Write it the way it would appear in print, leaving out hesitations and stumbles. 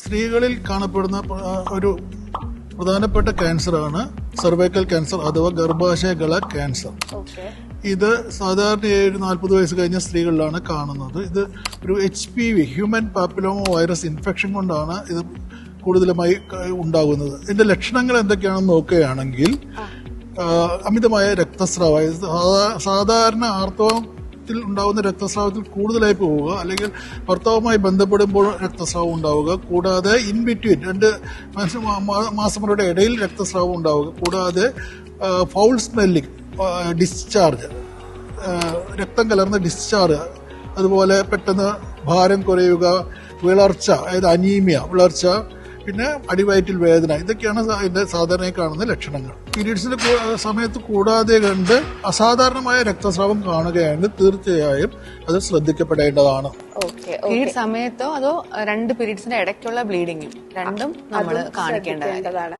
സ്ത്രീകളിൽ കാണപ്പെടുന്ന ഒരു പ്രധാനപ്പെട്ട ക്യാൻസറാണ് സെർവൈക്കൽ ക്യാൻസർ അഥവാ ഗർഭാശയഗള ക്യാൻസർ. ഇത് സാധാരണയായി 40 വയസ്സ് കഴിഞ്ഞ സ്ത്രീകളിലാണ് കാണുന്നത്. ഇത് ഒരു HPV human papilloma virus infection കൊണ്ടാണ് ഇത് കൂടുതലുമായി ഉണ്ടാകുന്നത്. ഇതിന്റെ ലക്ഷണങ്ങൾ എന്തൊക്കെയാണെന്ന് നോക്കുകയാണെങ്കിൽ അമിതമായ രക്തസ്രാവം, സാധാരണ ആർത്തവത്തിൽ ഉണ്ടാകുന്ന രക്തസ്രാവത്തിൽ കൂടുതലായി പോവുക, അല്ലെങ്കിൽ ഭർത്താവുമായി ബന്ധപ്പെടുമ്പോൾ രക്തസ്രാവം ഉണ്ടാവുക, കൂടാതെ ഇൻ ബിറ്റ്വീൻ 2 മാസങ്ങളുടെ ഇടയിൽ രക്തസ്രാവം ഉണ്ടാവുക, കൂടാതെ ഫൗൾ സ്മെല്ലിംഗ്, ഡിസ്ചാർജ്, രക്തം കലർന്ന ഡിസ്ചാർജ്, അതുപോലെ പെട്ടെന്ന് ഭാരം കുറയുക, വിളർച്ച, അതായത് അനീമിയ, വിളർച്ച, പിന്നെ അടിവയറ്റിൽ വേദന, ഇതൊക്കെയാണ് ഇതിന്റെ സാധാരണയായി കാണുന്ന ലക്ഷണങ്ങൾ. പീരീഡ്സിന്റെ സമയത്ത് കൂടാതെ കണ്ട് അസാധാരണമായ രക്തസ്രാവം കാണുകയാണെങ്കിൽ തീർച്ചയായും അത് ശ്രദ്ധിക്കപ്പെടേണ്ടതാണ്. പീരീഡ് സമയത്തോ അതോ 2 പീരീഡ്സിന്റെ ഇടയ്ക്കുള്ള ബ്ലീഡിങ്ങും രണ്ടും നമ്മൾ കാണിക്കേണ്ടതാണ്.